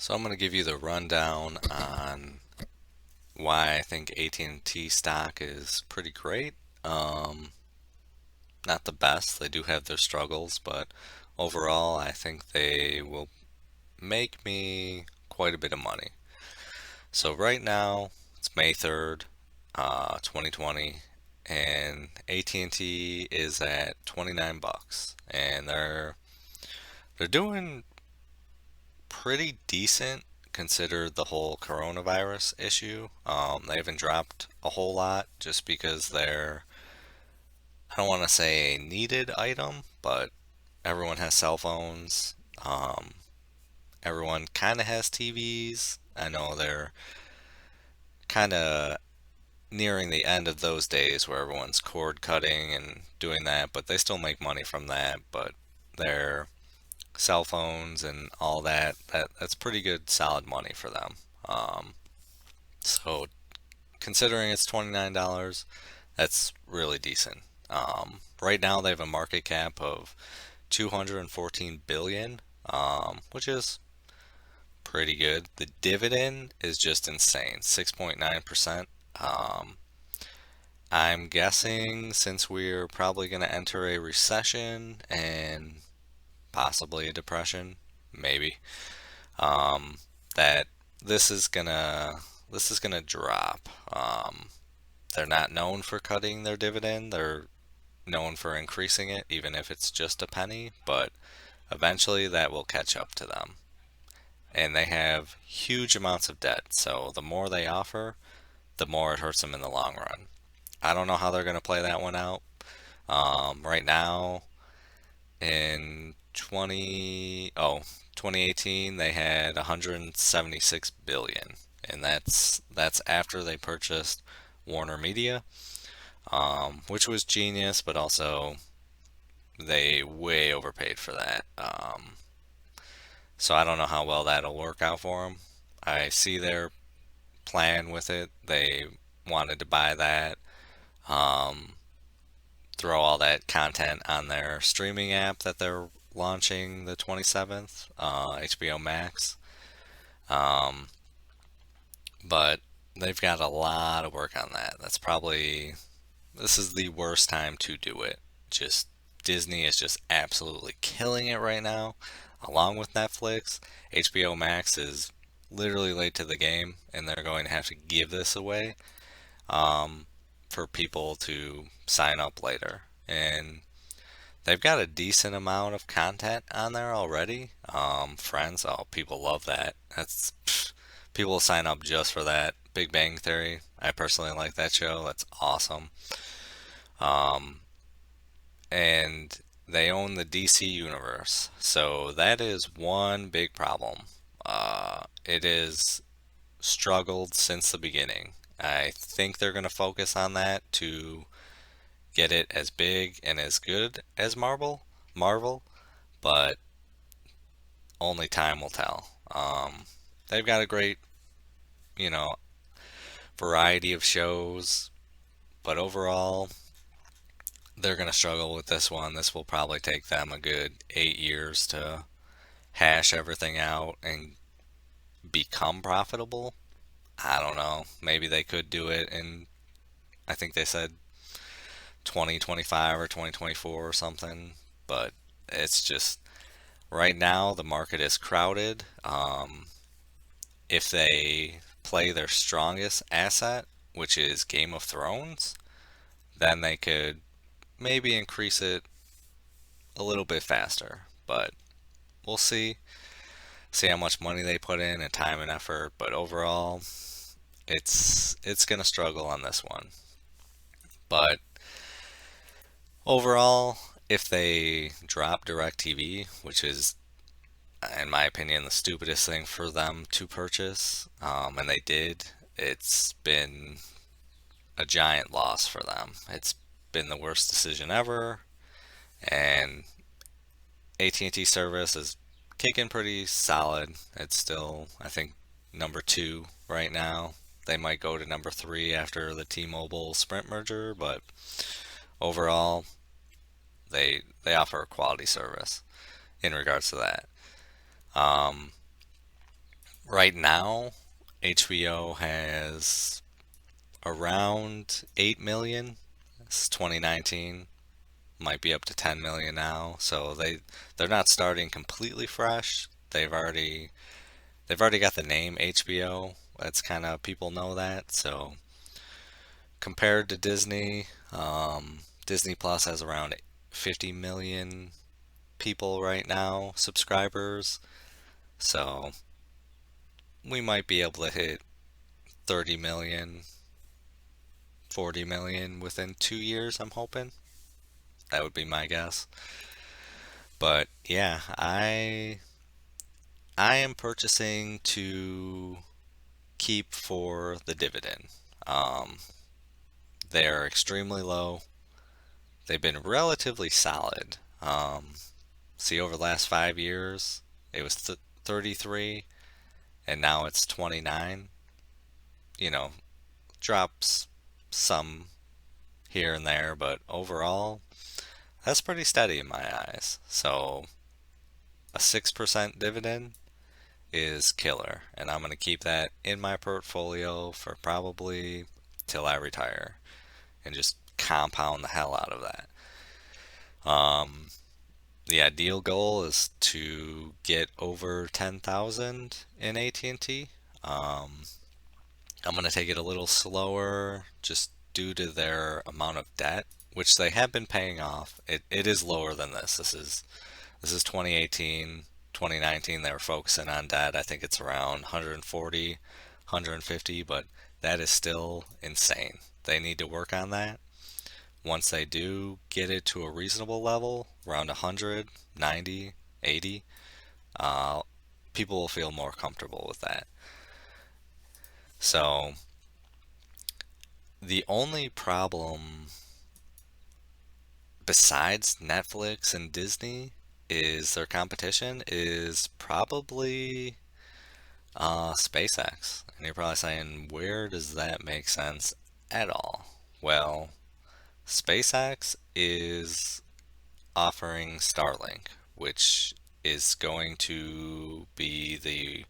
So I'm going to give you the rundown on why I think AT&T stock is pretty great. Um, Not the best. They do have their struggles, but overall, I think they will make me quite a bit of money. So right now, it's May 3rd, 2020, and AT&T is at 29 bucks, and they're doing pretty decent considered the whole coronavirus issue. They haven't dropped a whole lot just because I don't want to say a needed item, but everyone has cell phones. Everyone kind of has TVs. I know they're kind of nearing the end of those days where everyone's cord cutting and doing that, but they still make money from that. But their cell phones and all that's pretty good, solid money for them. So considering it's $29, that's really decent. Right now they have a market cap of 214 billion, which is pretty good. The dividend is just insane, 6.9%. Um, I'm guessing since we're probably going to enter a recession and possibly a depression, maybe, um, that this is gonna this is gonna drop. They're not known for cutting their dividend. They're known for increasing it, even if it's just a penny, but eventually that will catch up to them. And they have huge amounts of debt, so the more they offer, the more it hurts them in the long run. I don't know how they're going to play that one out. Right now, in 2018, they had 176 billion, and that's after they purchased Warner Media, which was genius, but also they way overpaid for that. So I don't know how well that'll work out for them. I see their plan with it. They wanted to buy that, um, throw all that content on their streaming app that they're launching the 27th, HBO Max. Um, but they've got a lot of work on that. This is the worst time to do it. Just Disney is just absolutely killing it right now, along with Netflix. HBO Max is literally late to the game, and they're going to have to give this away, um, for people to sign up later. And they've got a decent amount of content on there already. Friends, oh, people love that. People will sign up just for that. Big Bang Theory, I personally like that show. That's awesome. Um, and they own the DC universe. So that is one big problem. It is struggled since the beginning. I think they're going to focus on that to get it as big and as good as Marvel, but only time will tell. They've got a great, you know, variety of shows, but overall, they're going to struggle with this one. This will probably take them a good 8 years to hash everything out and become profitable. I don't know. Maybe they could do it in, I think they said 2025 or 2024 or something, but it's just right now the market is crowded. If they play their strongest asset, which is Game of Thrones, then they could maybe increase it a little bit faster. But we'll see how much money they put in and time and effort. But overall, it's gonna struggle on this one. But overall, if they drop DirecTV, which is in my opinion the stupidest thing for them to purchase, and they did, it's been a giant loss for them. It's been the worst decision ever, and AT&T service is kicking pretty solid. It's still, I think, number two right now. They might go to number three after the T-Mobile Sprint merger, but overall, they offer a quality service in regards to that. Um, Right now, HBO has around 8 million. It's 2019. Might be up to 10 million now. So they're not starting completely fresh. They've already got the name HBO. That's kind of people know that. So compared to Disney, Disney Plus has around 50 million people right now, subscribers. So we might be able to hit 30 million, 40 million within 2 years, I'm hoping. That would be my guess. But yeah, I am purchasing to keep for the dividend. Um, they're extremely low. They've been relatively solid. See, over the last 5 years, it was 33, and now it's 29. You know, drops some here and there, but overall, that's pretty steady in my eyes. So, a 6% dividend is killer, and I'm going to keep that in my portfolio for probably till I retire and just compound the hell out of that. Um, the ideal goal is to get over 10,000 in AT&T. Um, I'm going to take it a little slower just due to their amount of debt, which they have been paying off. It is lower than this. This is 2018, 2019. They were focusing on debt. I think it's around 140, 150, but that is still insane. They need to work on that. Once they do get it to a reasonable level, around 100, 90, 80, uh, people will feel more comfortable with that. So the only problem besides Netflix and Disney is their competition is probably SpaceX. And you're probably saying, where does that make sense at all? Well, SpaceX is offering Starlink, which is going to be the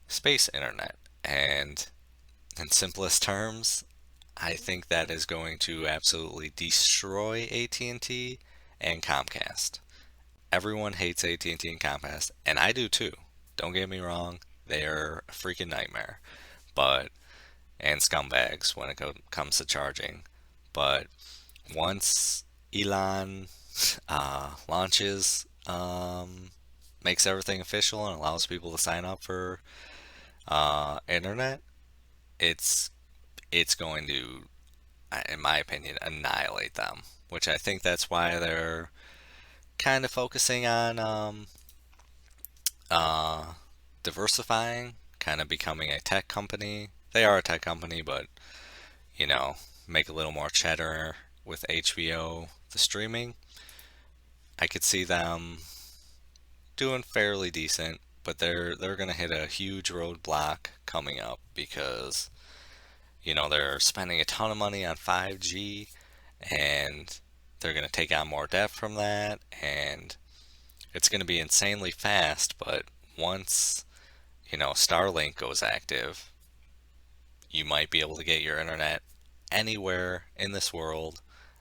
space internet. And in simplest terms, I think that is going to absolutely destroy AT&T and T and Comcast. Everyone hates AT&T and T and Comcast, and I do too. Don't get me wrong, they're a freaking nightmare. But and scumbags when it comes to charging. But once Elon launches, makes everything official and allows people to sign up for internet, it's it's going to, in my opinion, annihilate them. Which I think that's why they're kind of focusing on uh, diversifying, kind of becoming a tech company. They are a tech company, but you know, make a little more cheddar with HBO, the streaming. I could see them doing fairly decent, but they're gonna hit a huge roadblock coming up because they're spending a ton of money on 5G, and they're gonna take on more debt from that, and it's gonna be insanely fast. But once Starlink goes active, you might be able to get your internet anywhere in this world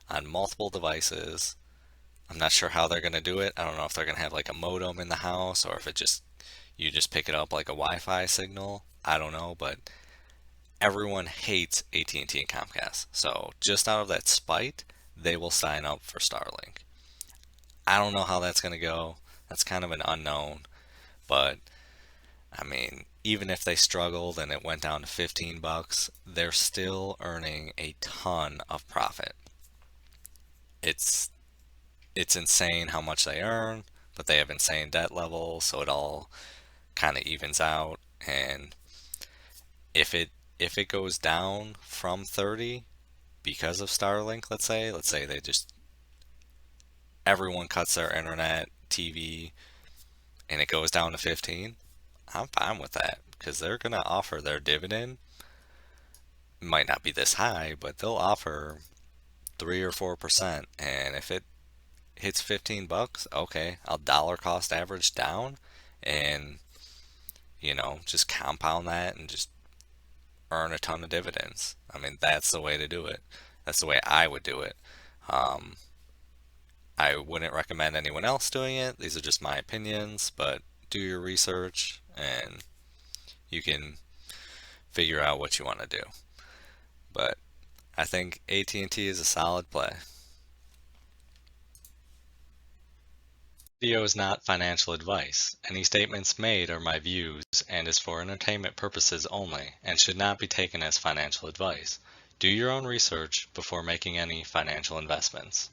on multiple devices. I'm not sure how they're going to do it. I don't know if they're going to have like a modem in the house or if you just pick it up like a Wi-Fi signal. I don't know, but everyone hates AT&T and T and Comcast. So just out of that spite, they will sign up for Starlink. I don't know how that's going to go. That's kind of an unknown, but I mean, even if they struggled and it went down to 15 bucks, they're still earning a ton of profit. It's it's insane how much they earn, but they have insane debt levels, so it all kind of evens out. And if it goes down from 30 because of Starlink, let's say they just everyone cuts their internet, TV, and it goes down to 15, I'm fine with that because they're going to offer their dividend. It might not be this high, but they'll offer 3 or 4%. And if it hits 15 bucks, okay, I'll dollar cost average down, and just compound that and just earn a ton of dividends. I mean, that's the way to do it. That's the way I would do it. Um, I wouldn't recommend anyone else doing it. These are just my opinions, but do your research and you can figure out what you want to do. But I think AT&T is a solid play. Video is not financial advice. Any statements made are my views and is for entertainment purposes only and should not be taken as financial advice. Do your own research before making any financial investments.